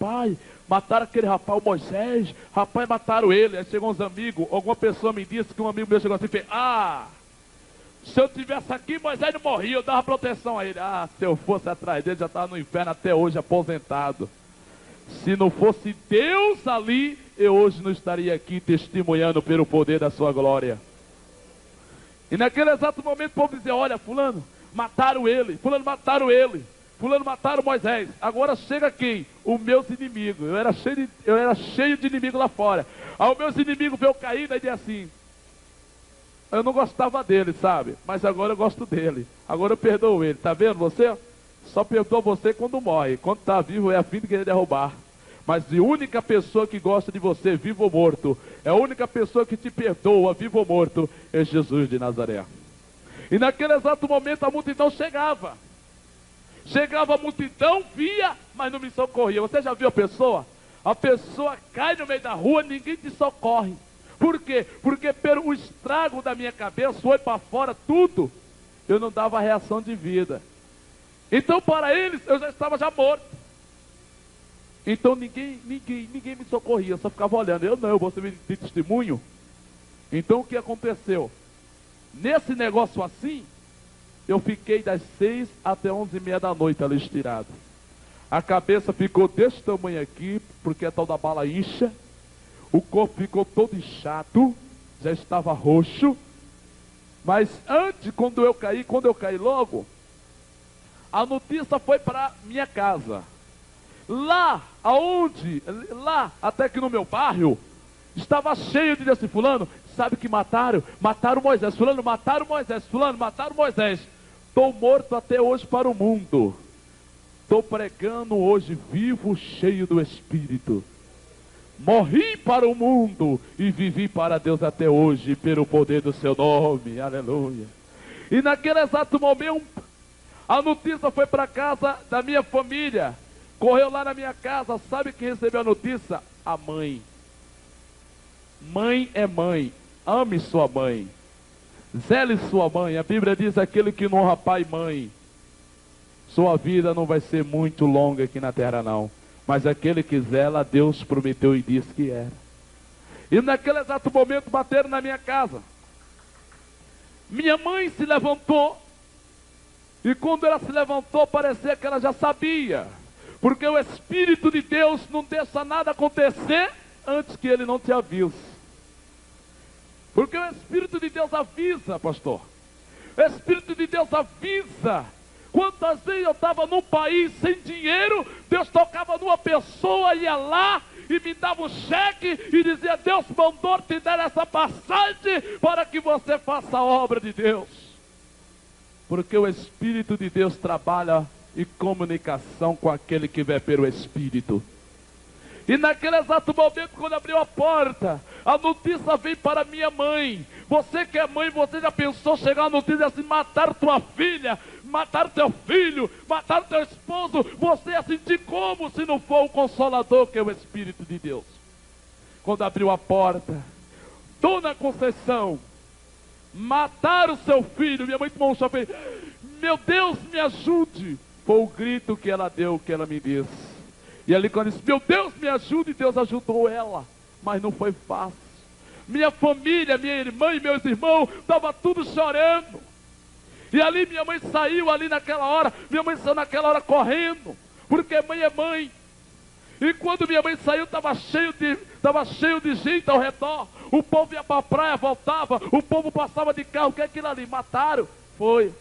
rapaz, mataram aquele rapaz, o Moisés, rapaz, mataram ele. Aí chegou uns amigos, alguma pessoa me disse que um amigo meu chegou assim e fez, se eu tivesse aqui, Moisés não morria, eu dava proteção a ele. Se eu fosse atrás dele, já estava no inferno até hoje, aposentado. Se não fosse Deus ali, eu hoje não estaria aqui testemunhando pelo poder da sua glória. E naquele exato momento o povo dizia, olha, fulano, mataram ele, fulano mataram ele, fulano mataram Moisés. Agora chega quem? Os meus inimigos. Eu era cheio de inimigos lá fora. Aí os meus inimigos veio caindo e dizia assim, eu não gostava dele, sabe? Mas agora eu gosto dele. Agora eu perdoo ele. Tá vendo você? Só perdoa você quando morre. Quando está vivo é a fim de querer derrubar. Mas a única pessoa que gosta de você, vivo ou morto, é a única pessoa que te perdoa, vivo ou morto, é Jesus de Nazaré. E naquele exato momento a multidão chegava. Chegava a multidão, via, mas não me socorria. Você já viu a pessoa? A pessoa cai no meio da rua, ninguém te socorre. Por quê? Porque pelo estrago da minha cabeça foi para fora tudo. Eu não dava reação de vida. Então para eles eu já estava morto. Então ninguém me socorria, eu só ficava olhando. Eu vou servir de testemunho. Então o que aconteceu? Nesse negócio assim, eu fiquei das 6 até 11h30 da noite ali estirado. A cabeça ficou desse tamanho aqui, porque a tal da bala incha. O corpo ficou todo inchado, já estava roxo. Mas antes, quando eu caí logo, a notícia foi para minha casa. Lá, até que no meu bairro, estava cheio de desse fulano, sabe que mataram? Mataram Moisés, fulano, mataram Moisés, fulano, mataram Moisés. Estou morto até hoje para o mundo. Estou pregando hoje vivo, cheio do Espírito. Morri para o mundo e vivi para Deus até hoje, pelo poder do seu nome, aleluia. E naquele exato momento, a notícia foi para a casa da minha família. Correu lá na minha casa, sabe quem recebeu a notícia? A mãe. Mãe é mãe, ame sua mãe. Zele sua mãe, a Bíblia diz, aquele que não honra pai e mãe, sua vida não vai ser muito longa aqui na terra não. Mas aquele que zela, Deus prometeu e disse que era. E naquele exato momento bateram na minha casa. Minha mãe se levantou. E quando ela se levantou, parecia que ela já sabia. Porque o Espírito de Deus não deixa nada acontecer antes que Ele não te avise. Porque o Espírito de Deus avisa, pastor. O Espírito de Deus avisa. Quantas vezes eu estava num país sem dinheiro, Deus tocava numa pessoa, ia lá e me dava um cheque e dizia, Deus mandou te dar essa passagem para que você faça a obra de Deus. Porque o Espírito de Deus trabalha em comunicação com aquele que vê pelo Espírito. E naquele exato momento, quando abriu a porta, a notícia veio para minha mãe. Você que é mãe, você já pensou chegar a notícia assim, matar tua filha, matar teu filho, matar teu esposo? Você ia sentir como se não for o Consolador, que é o Espírito de Deus. Quando abriu a porta, Dona Conceição, mataram seu filho. Minha mãe tomou um choque, meu Deus, me ajude. Foi o grito que ela deu, que ela me disse. E ali quando disse, meu Deus, me ajude, Deus ajudou ela. Mas não foi fácil. Minha família, minha irmã e meus irmãos, estavam tudo chorando. E ali minha mãe saiu ali naquela hora. Minha mãe saiu naquela hora correndo. Porque mãe é mãe. E quando minha mãe saiu, estava cheio de gente ao redor. O povo ia para a praia, voltava. O povo passava de carro. O que é aquilo ali? Mataram? Foi.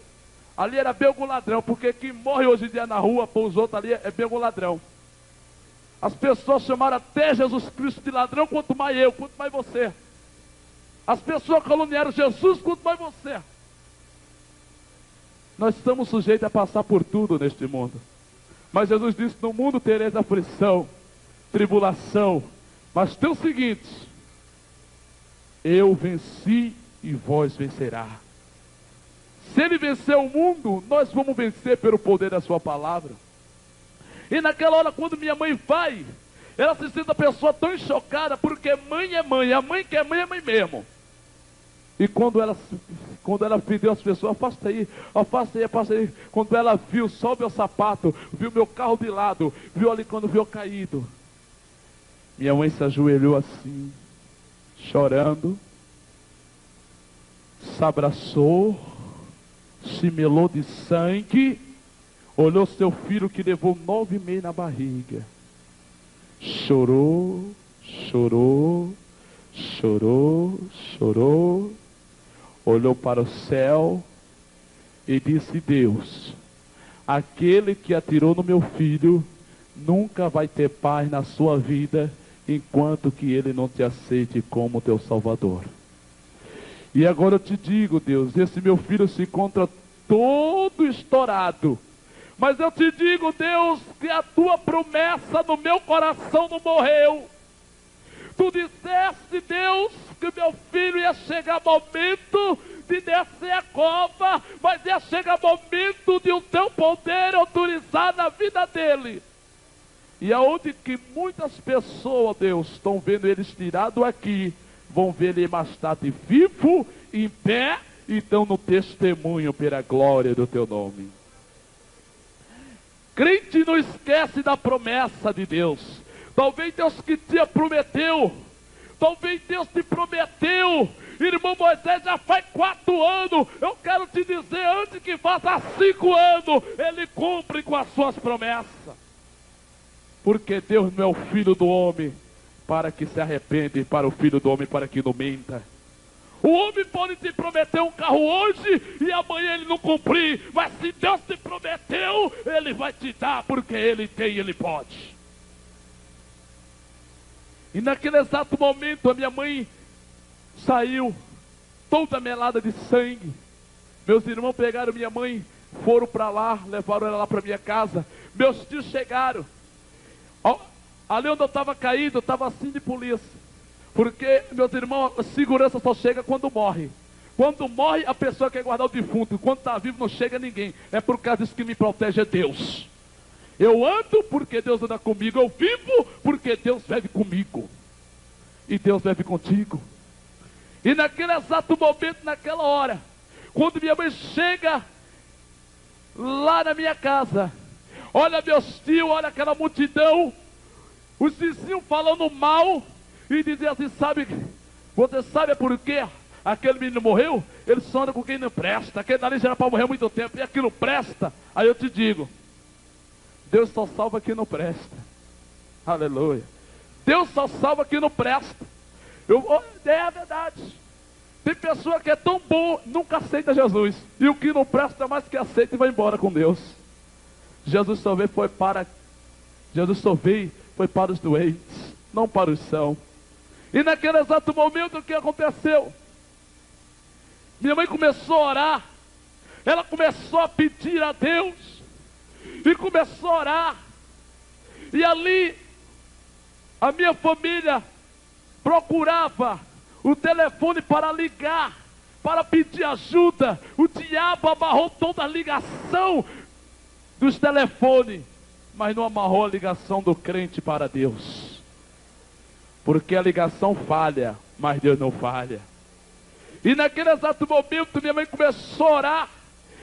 Ali era belgo ladrão. Porque quem morre hoje em dia na rua, para os outros ali, é belgo ladrão. As pessoas chamaram até Jesus Cristo de ladrão, quanto mais eu, quanto mais você. As pessoas caluniaram Jesus, quanto mais você. Nós estamos sujeitos a passar por tudo neste mundo. Mas Jesus disse, no mundo tereis aflição, tribulação. Mas tem o seguinte, eu venci e vós vencerá. Se Ele venceu o mundo, nós vamos vencer pelo poder da sua palavra. E naquela hora, quando minha mãe vai, ela se sente a pessoa tão chocada, porque mãe é mãe, a mãe que é mãe mesmo. E quando ela Quando ela pediu as pessoas, afasta aí, afasta aí, afasta aí. Quando ela viu só o meu sapato, viu meu carro de lado, viu ali quando viu eu caído. Minha mãe se ajoelhou assim, chorando, se abraçou, se melou de sangue, olhou seu filho que levou 9 meses na barriga. Chorou, chorou, chorou, chorou, olhou para o céu e disse: Deus, aquele que atirou no meu filho nunca vai ter paz na sua vida enquanto que ele não te aceite como teu Salvador. E agora eu te digo, Deus, esse meu filho se encontra todo estourado, mas eu te digo, Deus, que a tua promessa no meu coração não morreu. Tu disseste, Deus, que meu filho ia chegar momento de descer a cova, mas ia chegar momento de o teu poder autorizar na vida dele. E aonde que muitas pessoas, Deus, estão vendo eles tirado aqui, vão ver ele mais tarde vivo, em pé, e estão no testemunho pela glória do teu nome. Crente não esquece da promessa de Deus. Talvez Deus que te prometeu, talvez Deus te prometeu. Irmão Moisés, já faz 4 anos, eu quero te dizer, antes que faça 5 anos, ele cumpre com as suas promessas. Porque Deus não é o filho do homem para que se arrependa, e para o filho do homem para que não minta. O homem pode te prometer um carro hoje e amanhã ele não cumprir, mas se Deus te prometeu, ele vai te dar, porque ele tem e ele pode. E naquele exato momento a minha mãe saiu toda melada de sangue. Meus irmãos pegaram minha mãe, foram para lá, levaram ela lá para minha casa. Meus tios chegaram. Ali onde eu estava caído, estava assim de polícia. Porque, meus irmãos, a segurança só chega quando morre. Quando morre, a pessoa quer guardar o defunto. Quando está vivo, não chega ninguém. É por causa disso que me protege é Deus. Eu ando porque Deus anda comigo. Eu vivo porque Deus vive comigo. E Deus vive contigo. E naquele exato momento, naquela hora, quando minha mãe chega lá na minha casa, olha meus tios, olha aquela multidão, os vizinhos falando mal, e dizia assim: você sabe por quê aquele menino morreu? Ele só anda com quem não presta, aquele dali já era para morrer há muito tempo, e aquilo presta. Aí eu te digo, Deus só salva quem não presta. Aleluia. Deus só salva quem não presta. É a verdade. Tem pessoa que é tão boa, nunca aceita Jesus, e o que não presta mais que aceita e vai embora com Deus. Jesus só veio foi para os doentes, não para os sãos. E naquele exato momento, o que aconteceu? Minha mãe começou a orar. Ela começou a pedir a Deus. E começou a orar. E ali, a minha família procurava o telefone para ligar, para pedir ajuda. O diabo amarrou toda a ligação dos telefones, mas não amarrou a ligação do crente para Deus. Porque a ligação falha, mas Deus não falha. E naquele exato momento minha mãe começou a orar,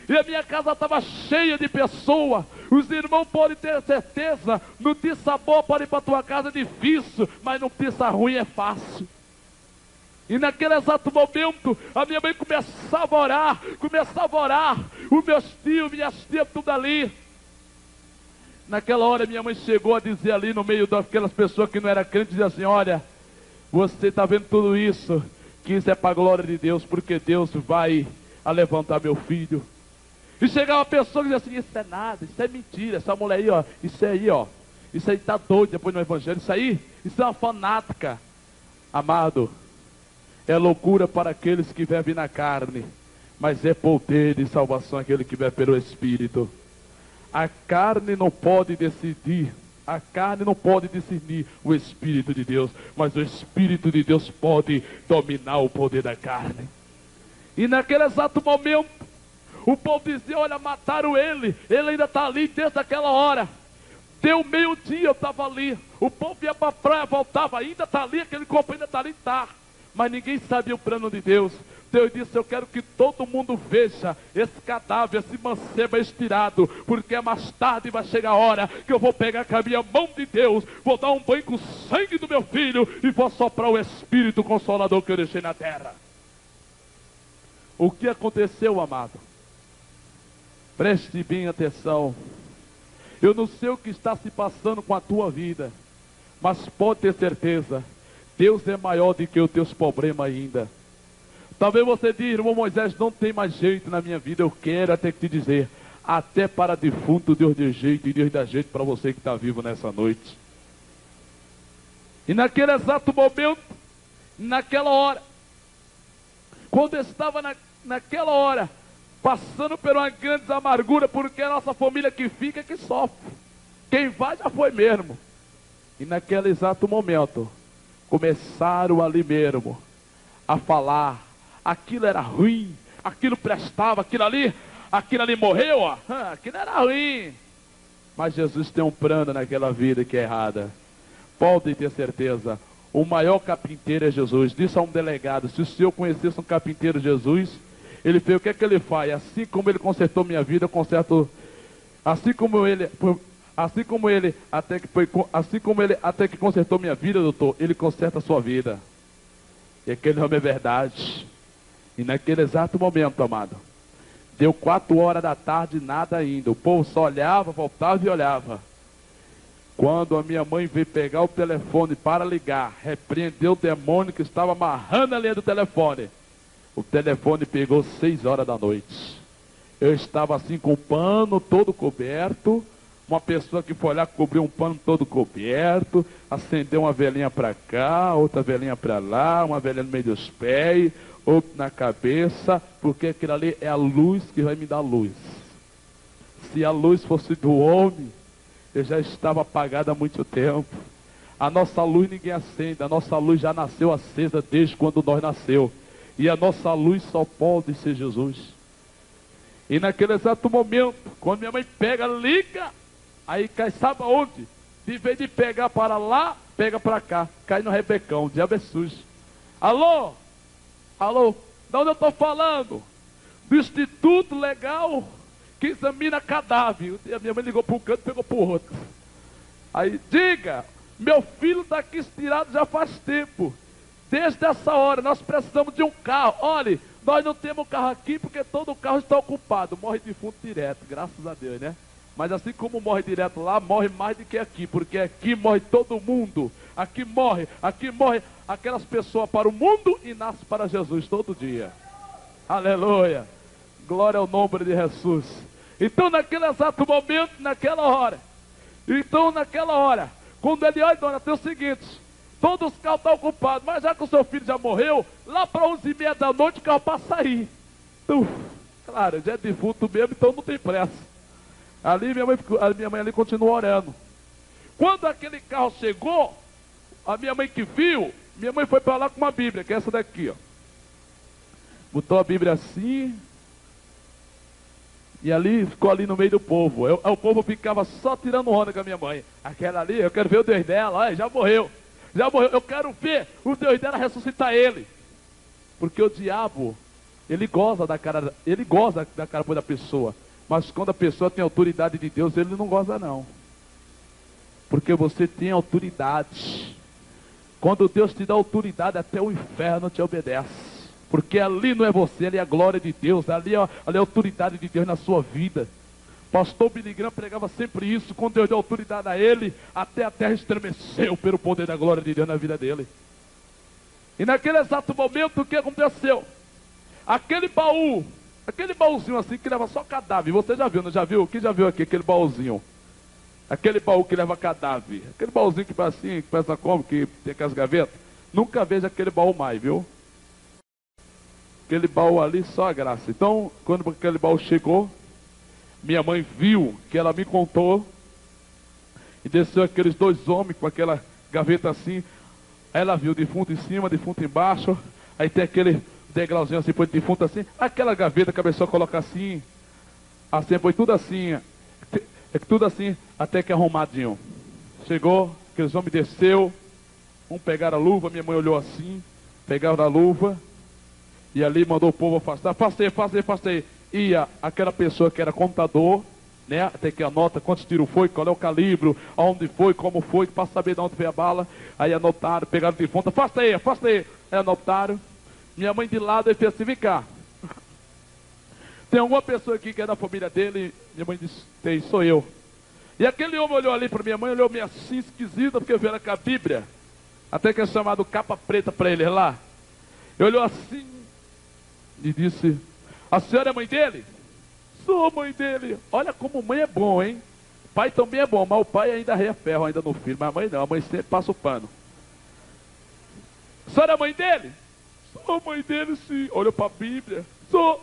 e a minha casa estava cheia de pessoas. Os irmãos podem ter certeza, notícia boa para ir para a tua casa é difícil, mas notícia ruim é fácil. E naquele exato momento, a minha mãe começava a orar, os meus tios, minhas tias, tudo ali. Naquela hora minha mãe chegou a dizer ali no meio daquelas pessoas que não eram crentes, dizia assim: olha, você está vendo tudo isso, que isso é para a glória de Deus, porque Deus vai levantar meu filho. E chegava uma pessoa que dizia assim: isso é nada, isso é mentira, essa mulher aí, ó, isso aí está doido depois no evangelho, isso é uma fanática. Amado, é loucura para aqueles que vivem na carne, mas é poder de salvação aquele que vive pelo Espírito. A carne não pode decidir, a carne não pode discernir o Espírito de Deus, mas o Espírito de Deus pode dominar o poder da carne. E naquele exato momento, o povo dizia: olha, mataram ele ainda está ali desde aquela hora. Deu meio-dia, eu estava ali, o povo ia para a praia, voltava, ainda está ali, aquele corpo ainda está ali, tá. Mas ninguém sabia o plano de Deus. Deus disse: eu quero que todo mundo veja esse cadáver, esse mancebo estirado, porque mais tarde vai chegar a hora que eu vou pegar com a minha mão de Deus, vou dar um banho com o sangue do meu filho e vou soprar o Espírito Consolador que eu deixei na terra. O que aconteceu, amado? Preste bem atenção. Eu não sei o que está se passando com a tua vida, mas pode ter certeza, Deus é maior do que os teus problemas ainda. Talvez você diga: irmão Moisés, não tem mais jeito na minha vida. Eu quero até te dizer, até para defunto Deus deu jeito, e Deus dá jeito para você que está vivo nessa noite. E naquele exato momento, naquela hora, quando eu estava naquela hora, passando por uma grande amargura, porque é a nossa família que fica, que sofre. Quem vai já foi mesmo. E naquele exato momento, começaram ali mesmo a falar: aquilo era ruim, aquilo prestava, aquilo ali morreu, ó. Aquilo era ruim. Mas Jesus tem um plano naquela vida que é errada. Podem ter certeza, o maior carpinteiro é Jesus. Disse a um delegado: se o senhor conhecesse um carpinteiro Jesus, ele fez, o que é que ele faz? Assim como ele consertou minha vida, eu conserto. Assim como ele até que consertou minha vida, doutor, ele conserta a sua vida. E aquele homem é verdade. E naquele exato momento, amado, deu 4 horas da tarde, nada ainda. O povo só olhava, voltava e olhava. Quando a minha mãe veio pegar o telefone para ligar, repreendeu o demônio que estava amarrando a linha do telefone. O telefone pegou 6 horas da noite. Eu estava assim com o pano todo coberto. Uma pessoa que foi lá cobriu um pano todo coberto, acendeu uma velhinha para cá, outra velhinha para lá, uma velhinha no meio dos pés, outra na cabeça, porque aquilo ali é a luz que vai me dar luz. Se a luz fosse do homem, eu já estava apagado há muito tempo. A nossa luz ninguém acende, a nossa luz já nasceu acesa desde quando nós nasceu. E a nossa luz só pode ser Jesus. E naquele exato momento, quando minha mãe pega, liga, aí cai, sabe aonde? De vez de pegar para lá, pega para cá. Cai no rebecão, o diabo é sujo. Alô? Alô? De onde eu estou falando? Do Instituto Legal que examina cadáver. A minha mãe ligou para um canto e pegou para o outro. Aí, diga, meu filho está aqui estirado já faz tempo. Desde essa hora, nós precisamos de um carro. Olha, nós não temos carro aqui porque todo o carro está ocupado. Morre defunto direto, graças a Deus, né? Mas assim como morre direto lá, morre mais do que aqui. Porque aqui morre todo mundo. Aqui morre aquelas pessoas para o mundo e nasce para Jesus todo dia. Aleluia. Glória ao nome de Jesus. Então naquele exato momento, naquela hora, quando ele olha, dona, tem o seguinte: todos os carros estão ocupados, mas já que o seu filho já morreu, lá para 11h30 da noite o carro passa aí. Então, claro, já é defunto mesmo, então não tem pressa. Ali a minha mãe ali continuou orando. Quando aquele carro chegou, a minha mãe que viu, minha mãe foi para lá com uma Bíblia, que é essa daqui, ó. Botou a Bíblia assim, e ali ficou ali no meio do povo. O povo ficava só tirando onda com a minha mãe. Aquela ali, eu quero ver o Deus dela, olha, já morreu. Eu quero ver o Deus dela ressuscitar ele. Porque o diabo, ele goza da cara da pessoa. Mas quando a pessoa tem autoridade de Deus, ele não goza não. Porque você tem autoridade. Quando Deus te dá autoridade, até o inferno te obedece. Porque ali não é você, ali é a glória de Deus. Ali é a autoridade de Deus na sua vida. Pastor Billy Graham pregava sempre isso. Quando Deus deu autoridade a ele, até a terra estremeceu pelo poder da glória de Deus na vida dele. E naquele exato momento, o que aconteceu? Aquele baúzinho assim que leva só cadáver. Você já viu, não já viu? Quem já viu aqui aquele baúzinho? Aquele baú que leva cadáver. Aquele baúzinho que faz assim, que pensa como, que tem aquelas gavetas. Nunca vejo aquele baú mais, viu? Aquele baú ali, só a graça. Então, quando aquele baú chegou, minha mãe viu, que ela me contou, e desceu aqueles 2 homens com aquela gaveta assim. Aí ela viu defunto em cima, defunto embaixo. Aí tem aquele degrauzinho assim, foi defunto assim. Aquela gaveta que a pessoa coloca assim, foi tudo assim, tudo assim, até que arrumadinho. Chegou, aqueles homens desceu, um pegaram a luva, minha mãe olhou assim, pegaram a luva, E ali mandou o povo afastar. Afastei. Ia aquela pessoa que era contador, né? Até que anota quantos tiros foi, qual é o calibre, aonde foi, como foi, para saber de onde veio a bala. Aí anotaram, pegaram o defunto, afasta aí. Aí anotaram. Minha mãe de lado e fez assim, vem cá. Tem alguma pessoa aqui que é da família dele? Minha mãe disse, tem, sou eu. E aquele homem olhou ali para minha mãe, olhou meio assim, esquisita, porque veio com a Bíblia. Até que é chamado capa preta para ele lá. Ele olhou assim e disse, a senhora é mãe dele? Sou mãe dele. Olha como mãe é bom, hein? Pai também é bom, mas o pai ainda arreia ferro ainda no filho. Mas a mãe não, a mãe sempre passa o pano. A senhora é mãe dele? Sou mãe dele, sim. Olhou para a Bíblia. Sou.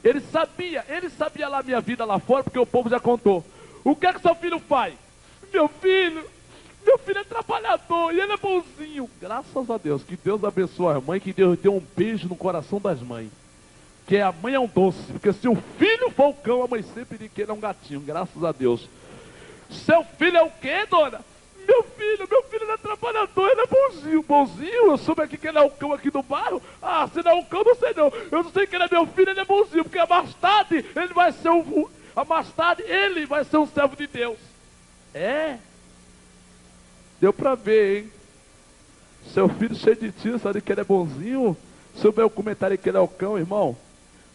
Ele sabia lá a minha vida lá fora, porque o povo já contou. O que é que seu filho faz? Meu filho é trabalhador e ele é bonzinho. Graças a Deus, que Deus abençoe a mãe, que Deus dê um beijo no coração das mães. Que a mãe é um doce, porque se o filho for o cão, a mãe sempre diz que ele é um gatinho, graças a Deus. Seu filho é o quê, dona? Meu filho é trabalhador, ele é bonzinho, eu soube aqui que ele é o cão aqui do bairro. Ah, se não é um cão, não sei não. Eu não sei que ele é meu filho, ele é bonzinho, porque mais tarde ele vai ser ele vai ser um servo de Deus. É? Deu pra ver, hein? Seu filho cheio de tio, sabe que ele é bonzinho? Sobre o comentário que ele é o cão, irmão.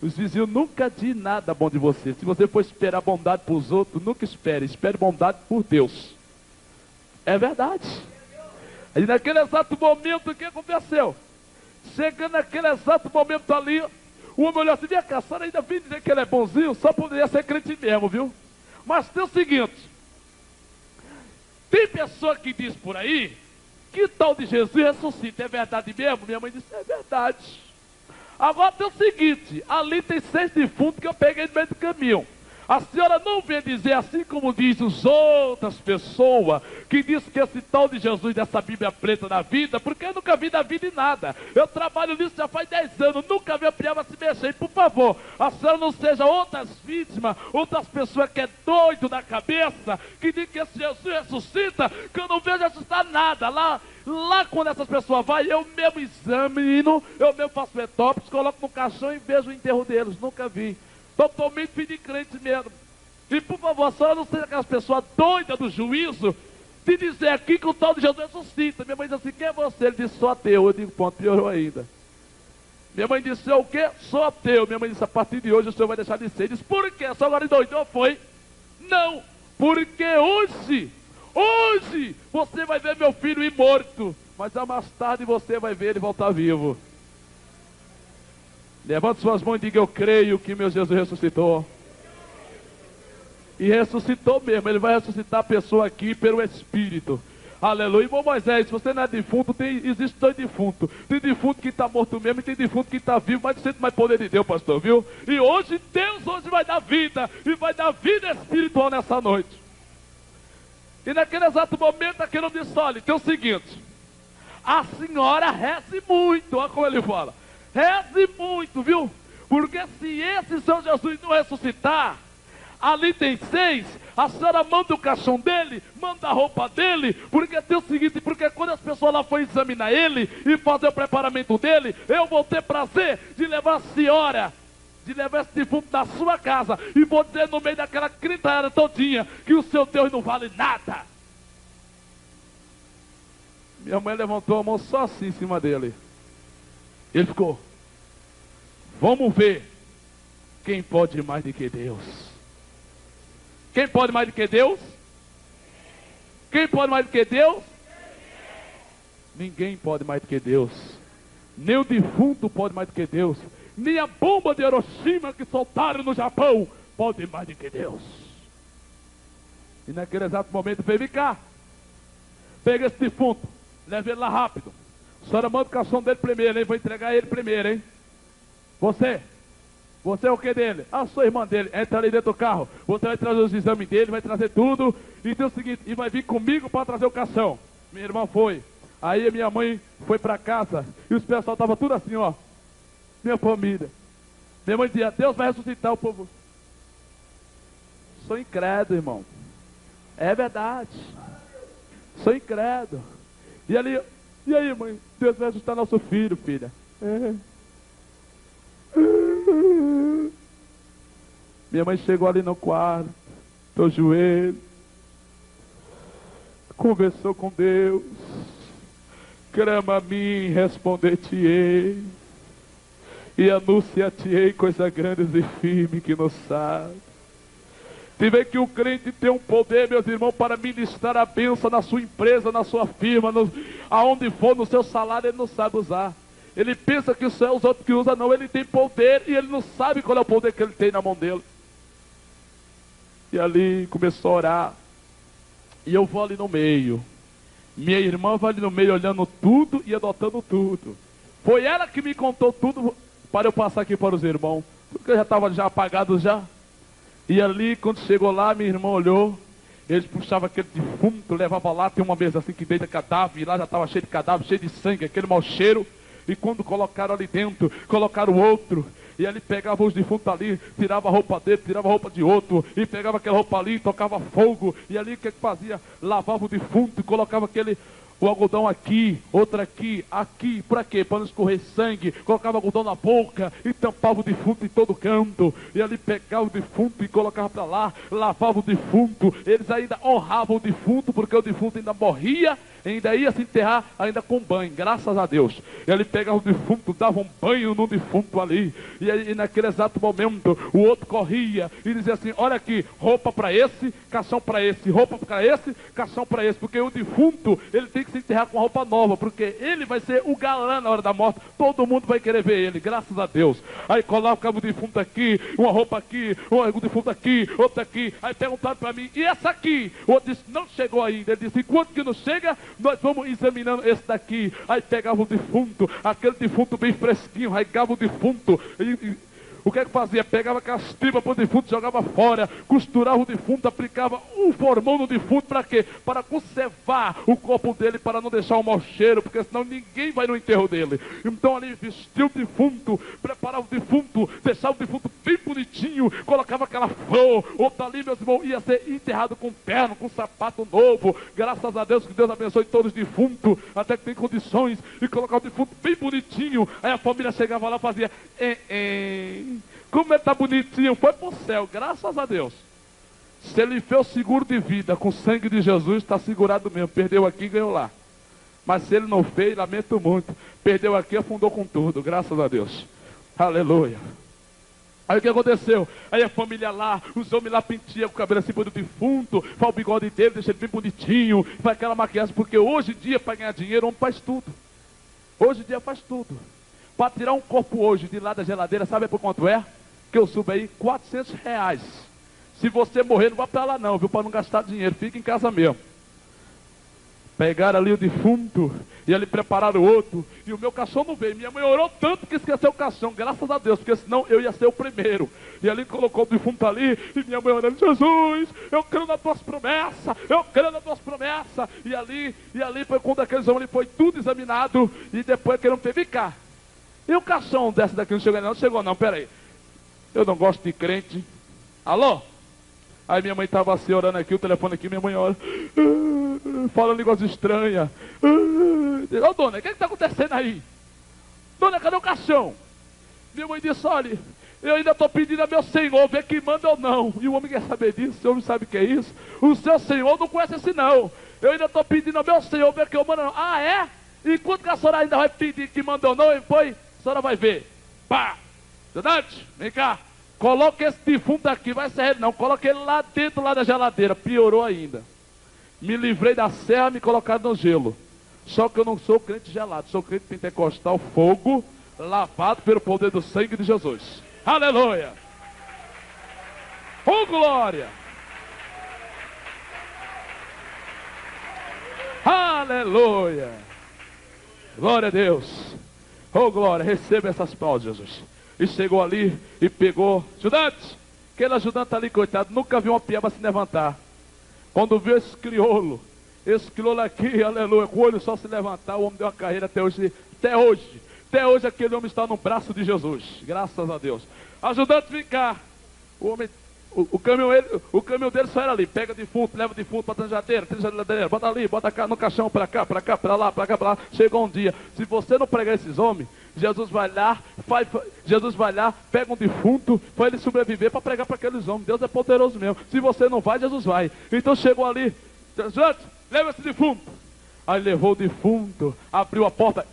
Os vizinhos nunca dizem nada bom de você. Se você for esperar bondade para os outros, nunca espere. Espere bondade por Deus. É verdade. E naquele exato momento, o que aconteceu? Chegando naquele exato momento ali, o homem olhou assim, minha cá, a senhora ainda vem dizer que ele é bonzinho? Só poderia ser crente mesmo, viu? Mas tem o seguinte. Tem pessoa que diz por aí, que tal de Jesus ressuscita? É verdade mesmo? Minha mãe disse, é verdade. Agora tem o seguinte, ali tem 6 defuntos que eu peguei no meio do caminho. A senhora não vem dizer, assim como diz as outras pessoas, que diz que esse tal de Jesus dessa Bíblia preta na vida, porque eu nunca vi na vida em nada. Eu trabalho nisso já faz 10 anos, nunca vi a piaba se mexer. E por favor, a senhora não seja outras vítimas, outras pessoas que é doido da cabeça, que diz que esse Jesus ressuscita, que eu não vejo ressuscitar nada. Lá quando essas pessoas vão, eu mesmo examino, eu mesmo faço metópicos, coloco no caixão e vejo o enterro deles. Nunca vi. Totalmente fim de crente mesmo. E por favor, a senhora não seja aquelas pessoas doidas do juízo de dizer aqui que o tal de Jesus ressuscita. Minha mãe disse assim, quem é você? Ele disse, sou ateu. Eu digo, ponto, piorou ainda. Minha mãe disse, o quê? Sou ateu. Minha mãe disse, a partir de hoje o senhor vai deixar de ser. Ele disse, por quê? A senhora endoidou? Foi? Não, porque hoje você vai ver meu filho ir morto, mas mais tarde você vai ver ele voltar vivo. Levante suas mãos e diga, eu creio que meu Jesus ressuscitou. E ressuscitou mesmo, ele vai ressuscitar a pessoa aqui pelo Espírito. Aleluia. Irmão Moisés, se você não é defunto, existe 2 defuntos. Tem defunto que está morto mesmo e tem defunto que está vivo, mas sente mais poder de Deus, pastor, viu? E hoje, Deus vai dar vida, e vai dar vida espiritual nessa noite. E naquele exato momento, aquele homem disse, olha, tem o seguinte, a senhora reze muito, olha como ele fala. Reze muito, viu? Porque se esse seu Jesus não ressuscitar, ali tem 6, a senhora manda o caixão dele, manda a roupa dele, porque tem o seguinte, porque quando as pessoas lá forem examinar ele e fazer o preparamento dele, eu vou ter prazer de levar a senhora, de levar esse defunto da sua casa, e vou dizer no meio daquela gritalhada todinha, que o seu Deus não vale nada. Minha mãe levantou a mão só assim em cima dele. Ele ficou, vamos ver quem pode mais do que Deus. Quem pode mais do que Deus? Quem pode mais do que Deus? Ninguém pode mais do que Deus. Nem o defunto pode mais do que Deus. Nem a bomba de Hiroshima que soltaram no Japão pode mais do que Deus. E naquele exato momento veio, vem cá, pega esse defunto, leva ele lá rápido. A senhora manda o caixão dele primeiro, hein? Vou entregar ele primeiro, hein? Você é o que dele? Ah, sou irmã dele. Entra ali dentro do carro. Você vai trazer os exames dele, vai trazer tudo. E tem o seguinte, e vai vir comigo para trazer o caixão. Minha irmã foi. Aí minha mãe foi para casa. E os pessoal estavam tudo assim, ó. Minha família. Minha mãe dizia, Deus vai ressuscitar o povo. Sou incrédulo, irmão. É verdade. Sou incrédulo. E ali, e aí, mãe? Deus vai ressuscitar nosso filho, filha. É. Minha mãe chegou ali no quarto, do joelho, conversou com Deus. Clama a mim, responder-te-ei, e anunciar-te-ei coisa grandes e firme que não sabe. Te vê que o crente tem um poder, meus irmãos, para ministrar a bênção na sua empresa, na sua firma, aonde for, no seu salário, ele não sabe usar. Ele pensa que isso é os outros que usam, não. Ele tem poder e ele não sabe qual é o poder que ele tem na mão dele. E ali começou a orar. E eu vou ali no meio. Minha irmã vai ali no meio olhando tudo e adotando tudo. Foi ela que me contou tudo para eu passar aqui para os irmãos. Porque eu já estava apagado já. E ali, quando chegou lá, minha irmã olhou, eles puxavam aquele defunto, levavam lá, tem uma mesa assim que deita cadáver, e lá já estava cheio de cadáver, cheio de sangue, aquele mau cheiro. E quando colocaram ali dentro, colocaram outro, e ali pegavam os defuntos ali, tirava a roupa dele, tirava a roupa de outro, e pegava aquela roupa ali, tocava fogo, e ali o que fazia? Lavava o defunto, e colocava o algodão aqui, outro aqui, para quê? Para não escorrer sangue. Colocava algodão na boca e tampava o defunto em todo canto. E ali pegava o defunto e colocava para lá, lavava o defunto. Eles ainda honravam o defunto, porque o defunto ainda morria, ainda ia se enterrar, ainda com banho, graças a Deus. E ele pegava o defunto, dava um banho no defunto ali. E aí, naquele exato momento, o outro corria e dizia assim: olha aqui, roupa para esse, caixão para esse, roupa para esse, caixão para esse. Porque o defunto, ele tem que se enterrar com roupa nova, porque ele vai ser o galã na hora da morte. Todo mundo vai querer ver ele, graças a Deus. Aí colocava o defunto aqui, uma roupa aqui, o defunto aqui, outra aqui. Aí perguntaram para mim: e essa aqui? O outro disse: não chegou ainda. Ele disse: enquanto que não chega, nós vamos examinando esse daqui. Aí pegava o defunto, aquele defunto bem fresquinho, arraigava o defunto o que é que fazia? Pegava aquelas tripas para o defunto, jogava fora, costurava o defunto, aplicava um formão no defunto, para quê? Para conservar o corpo dele, para não deixar um mau cheiro, porque senão ninguém vai no enterro dele. Então ali vestia o defunto, preparava o defunto, deixava o defunto bem bonitinho, colocava aquela flor, outro ali, meus irmãos, ia ser enterrado com terno, com sapato novo. Graças a Deus, que Deus abençoe todos os defuntos, até que tem condições, e colocava o defunto bem bonitinho. Aí a família chegava lá e fazia: como ele está bonitinho, foi para o céu, graças a Deus. Se ele fez o seguro de vida com o sangue de Jesus, está segurado mesmo. Perdeu aqui, ganhou lá. Mas se ele não fez, lamento muito. Perdeu aqui, afundou com tudo, graças a Deus. Aleluia. Aí o que aconteceu? Aí a família lá, os homens lá penteam com o cabelo assim do defunto, faz o bigode dele, deixa ele bem bonitinho, faz aquela maquiagem, porque hoje em dia, para ganhar dinheiro, o homem faz tudo. Hoje em dia faz tudo. Para tirar um corpo hoje de lá da geladeira, sabe por quanto é? Que eu subo aí, R$400. Se você morrer, não vai para lá não, viu? Para não gastar dinheiro, fica em casa mesmo. Pegaram ali o defunto, e ali prepararam o outro, e o meu caixão não veio. Minha mãe orou tanto que esqueceu o caixão, graças a Deus, porque senão eu ia ser o primeiro. E ali colocou o defunto ali, e minha mãe orando: Jesus, eu creio nas tuas promessas, eu creio nas tuas promessas. E ali foi quando aqueles homens ali foi tudo examinado, e depois queriam ver: vem cá, e o caixão dessa daqui não chegou ainda? Não chegou não, peraí. Eu não gosto de crente. Alô? Aí minha mãe estava assim, orando aqui, o telefone aqui, minha mãe ora, fala negócio estranha. Ô dona, o que está acontecendo aí? Dona, cadê o caixão? Minha mãe disse: olha, eu ainda estou pedindo a meu Senhor ver quem manda ou não. E o homem quer saber disso, o homem sabe o que é isso. O seu Senhor não conhece esse não. Eu ainda estou pedindo ao meu Senhor ver quem manda ou não. Ah, é? E quanto que a senhora ainda vai pedir que manda ou não? E foi, a senhora vai ver. Pá! Dante, vem cá. Coloca esse defunto aqui, vai ser ele não. Coloca ele lá dentro lá da geladeira. Piorou ainda. Me livrei da serra, me colocaram no gelo. Só que eu não sou crente gelado, sou crente pentecostal, fogo, lavado pelo poder do sangue de Jesus. Aleluia! Oh, glória! Aleluia! Glória a Deus! Oh, glória! Receba essas pausas, Jesus. E chegou ali e pegou: ajudante, aquele ajudante ali, coitado, nunca viu uma piaba se levantar. Quando viu esse crioulo aqui, aleluia, com o olho só se levantar, o homem deu uma carreira até hoje, aquele homem está no braço de Jesus, graças a Deus. Ajudante, vem cá. O homem O caminhão dele só era ali. Pega defunto, leva defunto para tranjadeira, bota ali, bota cá no caixão, para cá, para lá, para cá, para lá. Chegou um dia. Se você não pregar esses homens, Jesus vai lá, pega um defunto, faz ele sobreviver para pregar para aqueles homens. Deus é poderoso mesmo. Se você não vai, Jesus vai. Então chegou ali, gente, leva esse defunto. Aí levou o defunto, abriu a porta,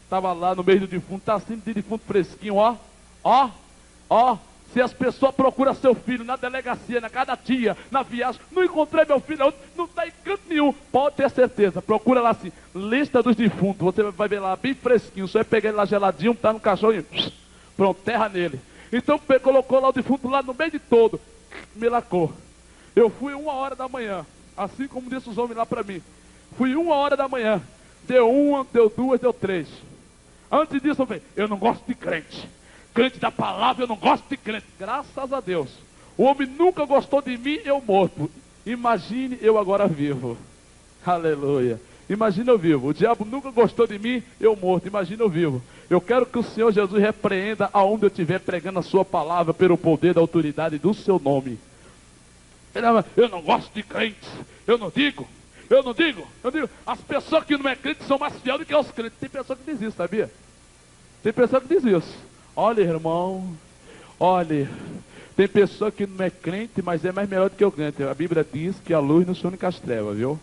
estava lá no meio do defunto, tá assim de defunto fresquinho, ó. Se as pessoas procuram seu filho na delegacia, na cada tia, na viagem, não encontrei meu filho, não está em canto nenhum, pode ter certeza, procura lá assim, lista dos defuntos, você vai ver lá bem fresquinho, só vai pegar ele lá geladinho, tá no caixão e pronto, terra nele. Então colocou lá o defunto lá no meio de todo, me lacou. Eu fui 1h da manhã, assim como disse os homens lá para mim, fui 1h da manhã, deu 1, deu 2, deu 3. Antes disso eu falei, eu não gosto de crente. Crente da palavra, eu não gosto de crente. Graças a Deus. O homem nunca gostou de mim, eu morto. Imagine eu agora vivo. Aleluia. Imagine eu vivo. O diabo nunca gostou de mim, eu morto. Imagine eu vivo. Eu quero que o Senhor Jesus repreenda aonde eu estiver pregando a sua palavra pelo poder da autoridade do seu nome. Eu não gosto de crentes. Eu não digo. As pessoas que não é crente são mais fiéis do que os crentes. Tem pessoa que diz isso, sabia? Tem pessoa que diz isso. Olha, irmão, tem pessoa que não é crente, mas é mais melhor do que o crente. A Bíblia diz que a luz não se une com as trevas, viu?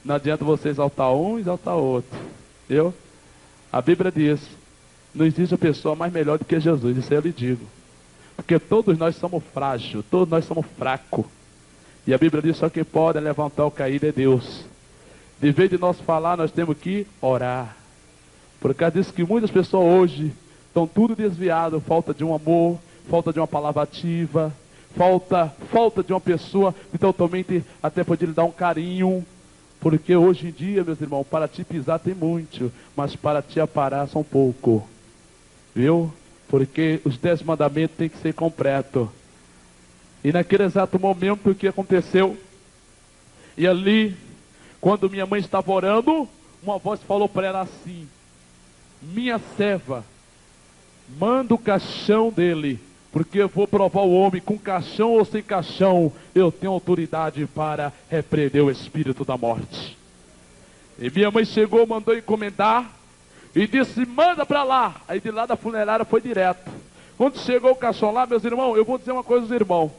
Não adianta você exaltar um e exaltar outro, viu? A Bíblia diz, não existe pessoa mais melhor do que Jesus, isso eu lhe digo. Porque todos nós somos frágeis, todos nós somos fracos. E a Bíblia diz, só quem pode levantar o caído é Deus. De vez de nós falar, nós temos que orar. Por causa disso que muitas pessoas hoje estão tudo desviado, falta de um amor, falta de uma palavra ativa, falta de uma pessoa que totalmente até pode lhe dar um carinho, porque hoje em dia, meus irmãos, para te pisar tem muito, mas para te aparar são pouco, viu? Porque os 10 mandamentos têm que ser completos. E naquele exato momento o que aconteceu, e ali, quando minha mãe estava orando, uma voz falou para ela assim, minha serva, manda o caixão dele, porque eu vou provar o homem com caixão ou sem caixão, eu tenho autoridade para repreender o espírito da morte. E minha mãe chegou, mandou encomendar, e disse, manda para lá. Aí de lá da funerária foi direto. Quando chegou o caixão lá, meus irmãos, eu vou dizer uma coisa aos irmãos,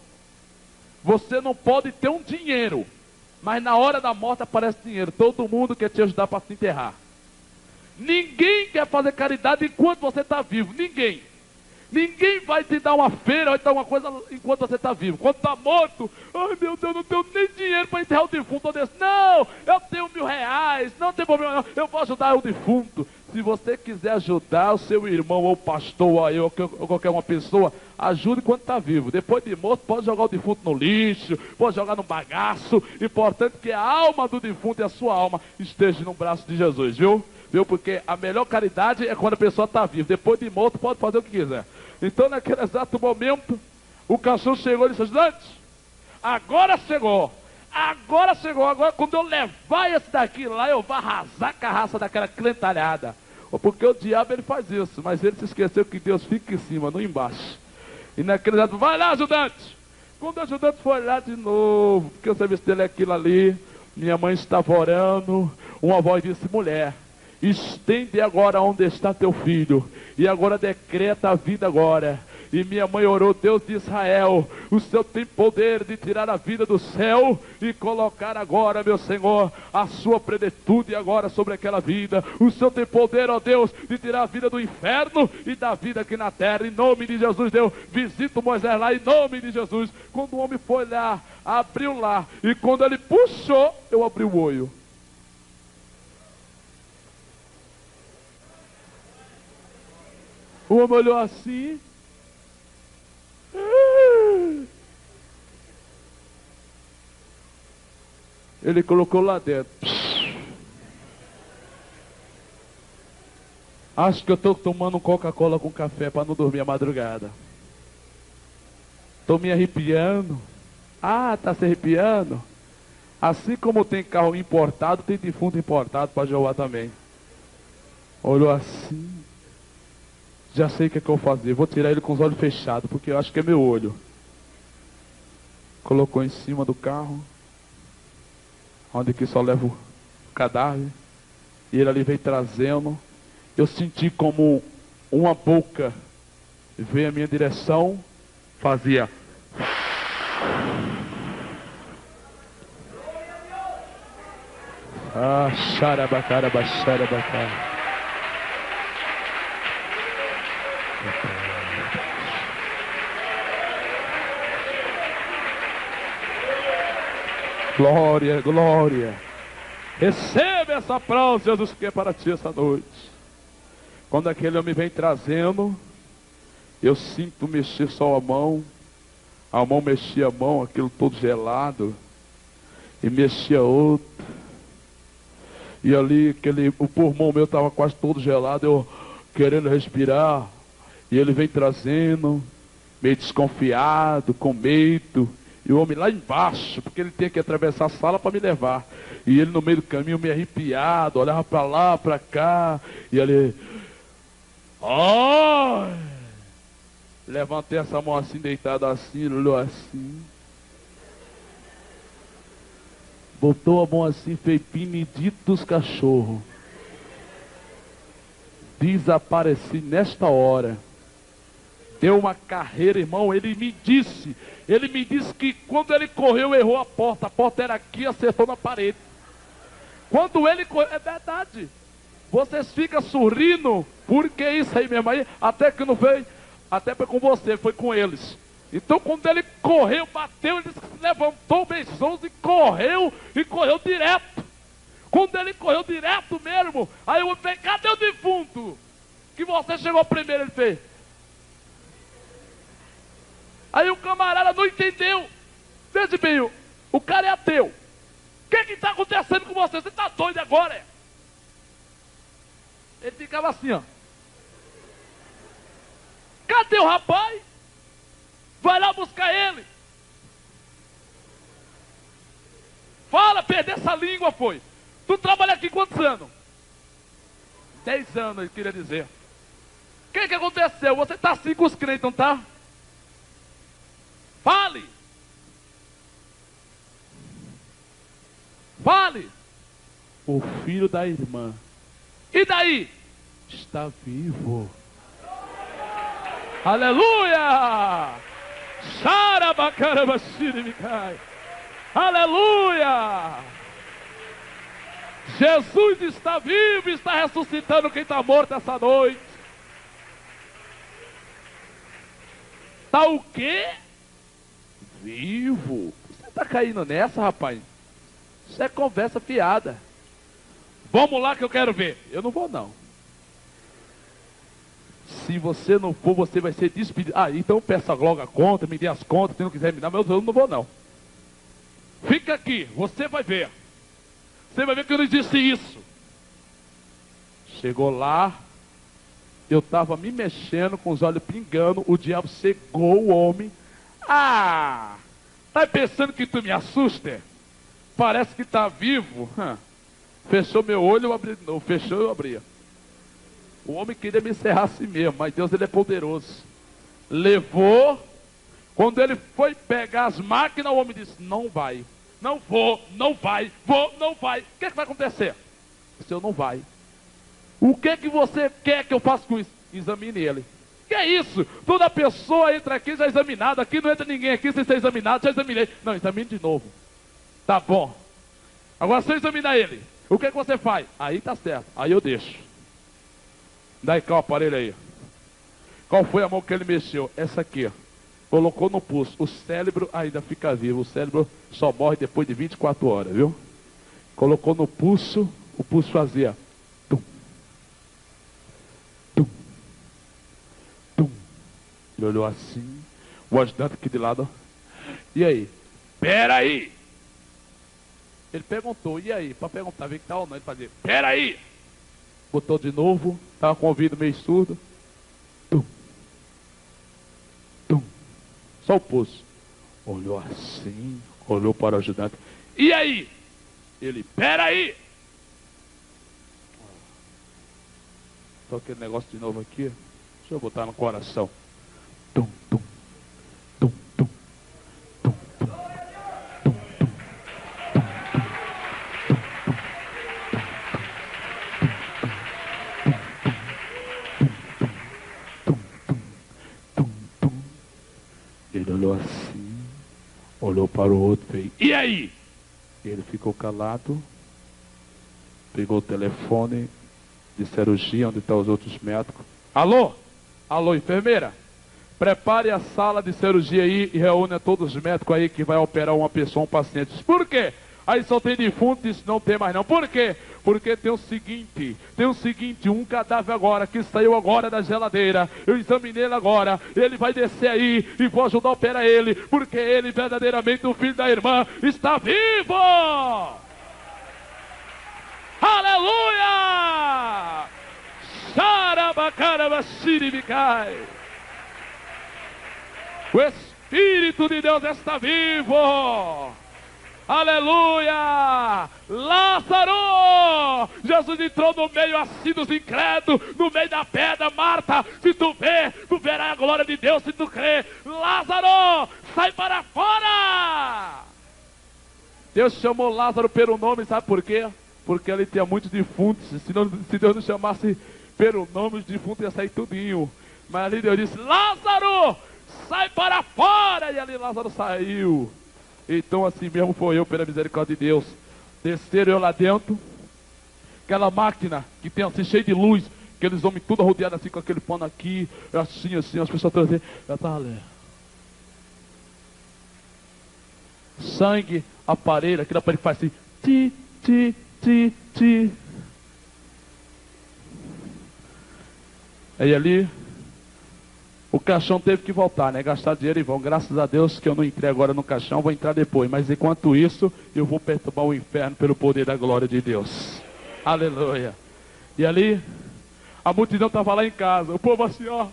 você não pode ter um dinheiro, mas na hora da morte aparece dinheiro, todo mundo quer te ajudar para se enterrar. Ninguém quer fazer caridade enquanto você está vivo. Ninguém vai te dar uma feira, vai te dar uma coisa enquanto você está vivo. Quando está morto, ai meu Deus, não tenho nem dinheiro para enterrar o defunto. Não, eu tenho R$1.000, não tem problema não, eu vou ajudar o defunto. Se você quiser ajudar o seu irmão, ou o pastor, ou eu, ou qualquer uma pessoa, ajude quando está vivo. Depois de morto, pode jogar o defunto no lixo, pode jogar no bagaço. Importante que a alma do defunto e a sua alma esteja no braço de Jesus, viu? Porque a melhor caridade é quando a pessoa está viva. Depois de morto pode fazer o que quiser. Então naquele exato momento, o cachorro chegou e disse, ajudante, agora chegou, agora quando eu levar esse daqui lá, eu vou arrasar a carraça daquela clentalhada. Porque o diabo ele faz isso, mas ele se esqueceu que Deus fica em cima, não embaixo. E naquele exato, vai lá ajudante. Quando o ajudante foi lá de novo, porque o serviço dele é aquilo ali, minha mãe estava orando, uma voz disse, mulher, estende agora onde está teu filho, e agora decreta a vida agora. E minha mãe orou, Deus de Israel, o Senhor tem poder de tirar a vida do céu e colocar agora, meu Senhor, a sua plenitude agora sobre aquela vida. O Senhor tem poder, ó Deus, de tirar a vida do inferno e da vida aqui na terra. Em nome de Jesus, Deus, visita o Moisés lá, em nome de Jesus. Quando o homem foi lá, abriu lá, e quando ele puxou, eu abri o olho. O homem olhou assim. Ele colocou lá dentro. Acho que eu estou tomando um Coca-Cola com café para não dormir a madrugada. Estou me arrepiando. Ah, está se arrepiando? Assim como tem carro importado, tem defunto importado para Jeová também. Olhou assim. Já sei o que é que eu vou fazer. Vou tirar ele com os olhos fechados, porque eu acho que é meu olho. colocou em cima do carro, onde que só leva o cadáver, e ele ali veio trazendo. Eu senti como uma boca veio à minha direção, fazia. Ah, xarabacara, xarabacara. Glória, glória. Receba essa aplauso, Jesus, que é para ti essa noite. Quando aquele homem vem trazendo, eu sinto mexer só a mão mexia a mão, aquilo todo gelado, e mexia outro. E ali, o pulmão meu estava quase todo gelado, eu querendo respirar, e ele vem trazendo, meio desconfiado, com medo. E o homem lá embaixo, porque ele tinha que atravessar a sala para me levar. E ele no meio do caminho, meio arrepiado, olhava para lá, para cá. E ele... Ai! Levantei essa mão assim, deitado assim, ele olhou assim. Botou a mão assim, fez benditos cachorro. Desapareci nesta hora. Deu uma carreira, irmão. Ele me disse que quando ele correu, errou a porta era aqui, acertou na parede. Quando ele correu, é verdade. Vocês ficam sorrindo, porque isso aí mesmo aí, até que não foi, até foi com você, foi com eles. Então quando ele correu, bateu, ele levantou bem e correu direto. Quando ele correu direto mesmo, aí eu falei, cadê o defunto? Que você chegou primeiro, ele fez. Aí o camarada não entendeu. Veja bem, o cara é ateu. O que está acontecendo com você? Você está doido agora? Ele ficava assim, ó. Cadê o rapaz? Vai lá buscar ele. Fala, perder essa língua, foi. Tu trabalha aqui quantos anos? 10 anos, ele queria dizer. O que aconteceu? Você está assim com os crentes, não está? Fale! Fale! O filho da irmã. E daí? Está vivo. Aleluia! Xarabacarabashirimikai. Aleluia! Jesus está vivo, está ressuscitando quem está morto essa noite. Está o quê? Vivo. Você está caindo nessa, rapaz? Isso é conversa fiada. Vamos lá que eu quero ver. Eu não vou não. Se você não for, você vai ser despedido. Ah, então peça logo a conta, me dê as contas. Se não quiser me dar, mas eu não vou não. Fica aqui, você vai ver. Você vai ver que eu não disse isso. Chegou lá, eu estava me mexendo com os olhos pingando, o diabo cegou o homem. Ah, tá pensando que tu me assusta? Parece que tá vivo. Fechou meu olho, eu abri de novo. Fechou, eu abria. O homem queria me encerrar assim mesmo, mas Deus, ele é poderoso. Levou. Quando ele foi pegar as máquinas, o homem disse, não vai. Não vou, não vai, vou, não vai. O que vai acontecer? O senhor não vai. O que você quer que eu faça com isso? Examine ele. Que é isso? Toda pessoa entra aqui já examinada. Aqui não entra ninguém aqui sem ser examinado. Já examinei. Não, examine de novo. Tá bom. Agora se eu examinar ele, o que você faz? Aí tá certo. Aí eu deixo. Daí cá o aparelho aí. Qual foi a mão que ele mexeu? Essa aqui, ó. Colocou no pulso. O cérebro ainda fica vivo. O cérebro só morre depois de 24 horas, viu? Colocou no pulso. O pulso fazia tum, tum, tum. Ele olhou assim. O ajudante aqui de lado. E aí? Peraí. Ele perguntou, e aí? Para perguntar, vê que tá ou não. Ele fazia, peraí. Botou de novo. Estava com o ouvido meio surdo. Tum, tum. Só o pulso. Olhou assim. Olhou para o ajudante. E aí? Ele, peraí. Só aquele negócio de novo aqui. Deixa eu botar no coração. Tum, tum, tum, tum, tum, tum. olhou assim, olhou para o outro e fez, e aí? Ele ficou calado, pegou o telefone de cirurgia, onde estão os outros médicos. Alô? Alô, enfermeira? Prepare a sala de cirurgia aí e reúne todos os médicos aí que vai operar uma pessoa, um paciente. Por quê? Aí só tem defunto, isso não tem mais não. Por quê? Porque tem o seguinte, um cadáver agora, que saiu agora da geladeira. Eu examinei ele agora, ele vai descer aí e vou ajudar a operar ele, porque ele verdadeiramente, o filho da irmã, está vivo! Aleluia! Xarabacarabashiribicai. O Espírito de Deus está vivo! Aleluia! Lázaro! Jesus entrou no meio assim dos incrédulos, no meio da pedra. Marta, se tu ver, tu verás a glória de Deus se tu crer. Lázaro, sai para fora! Deus chamou Lázaro pelo nome, sabe por quê? Porque ele tinha muitos defuntos. Se Deus não chamasse pelo nome, os defuntos iam sair tudinho. Mas ali Deus disse, Lázaro, sai para fora! E ali Lázaro saiu. Então assim mesmo foi eu, pela misericórdia de Deus. Desceram eu lá dentro. Aquela máquina que tem assim, cheio de luz. Aqueles homens tudo rodeados assim, com aquele pano aqui. Assim, as pessoas todas assim. Já tá ali. Sangue, aparelho, aquele aparelho que faz assim. Ti, ti, ti, ti. Aí ali, o caixão teve que voltar, né? Gastar dinheiro e vão. Graças a Deus que eu não entrei agora no caixão, vou entrar depois. Mas enquanto isso, eu vou perturbar o inferno pelo poder da glória de Deus. Aleluia. E ali, a multidão estava lá em casa. O povo assim, ó.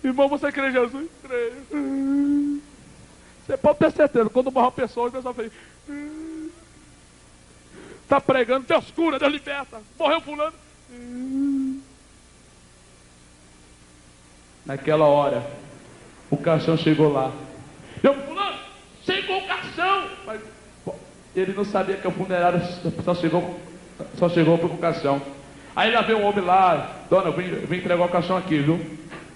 Irmão, você crê em Jesus? Creio. Você pode ter certeza, quando morre uma pessoa, o pessoal fala, está pregando, Deus cura, Deus liberta. Morreu fulano. Naquela hora, o caixão chegou lá. Eu, fulano, chegou o caixão. Mas ele não sabia que o funerário só chegou com o caixão. Aí lá veio um homem lá, dona, eu vim entregar o caixão aqui, viu?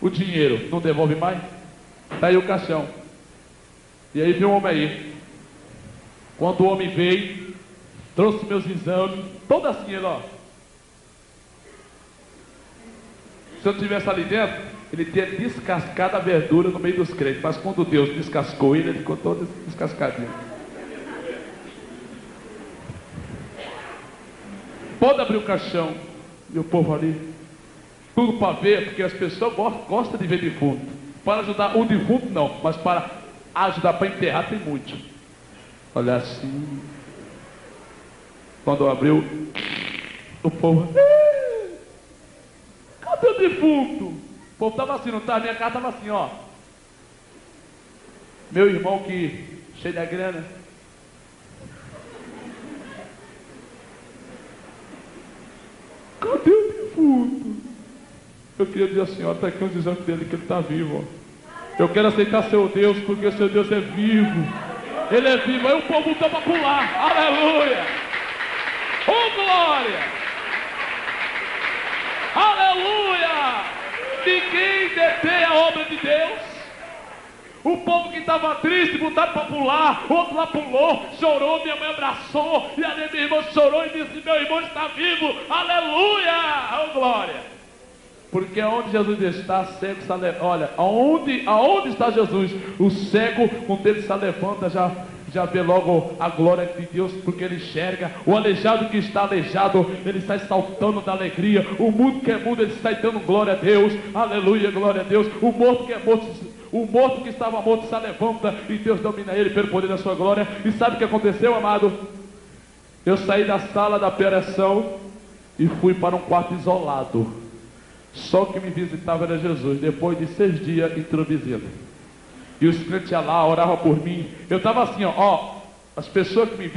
O dinheiro, não devolve mais? Tá aí o caixão. E aí veio um homem aí. Quando o homem veio, trouxe meus exames, todo assim, ele, ó. Se eu estivesse ali dentro, ele tinha descascado a verdura no meio dos crentes. Mas quando Deus descascou ele ficou todo descascadinho. Pode abrir o caixão. E o povo ali, tudo para ver, porque as pessoas gostam de ver defunto. Para ajudar o defunto não, mas para ajudar para enterrar tem muito. Olha assim. Quando abriu, o povo, cadê o defunto? O povo estava assim, não estava? Minha casa estava assim, ó. Meu irmão que cheio da grana. Cadê o defunto? Eu queria dizer assim, ó, está aqui os exames dele, que ele está vivo. Ó. Eu quero aceitar seu Deus, porque seu Deus é vivo. Ele é vivo. Aí o povo estava a pular. Aleluia! Oh, glória! Aleluia! Ninguém detém a obra de Deus. O povo que estava triste, botaram para pular. Outro lá pulou, chorou, minha mãe abraçou. E ali minha irmã chorou e disse, meu irmão está vivo. Aleluia! Oh, glória! Porque aonde Jesus está, cego está levanta. Olha, aonde está Jesus? O cego, quando ele se levanta, já vê logo a glória de Deus, porque ele enxerga. O aleijado que está aleijado, ele sai saltando da alegria. O mudo que é mudo, ele sai dando glória a Deus. Aleluia, glória a Deus. O morto que é morto, o morto que estava morto se levanta e Deus domina ele pelo poder da sua glória. E sabe o que aconteceu, amado? Eu saí da sala da operação e fui para um quarto isolado. Só que me visitava era Jesus. Depois de 6 dias entrou visita. E os crentes iam lá, oravam por mim. Eu estava assim, ó, as pessoas que me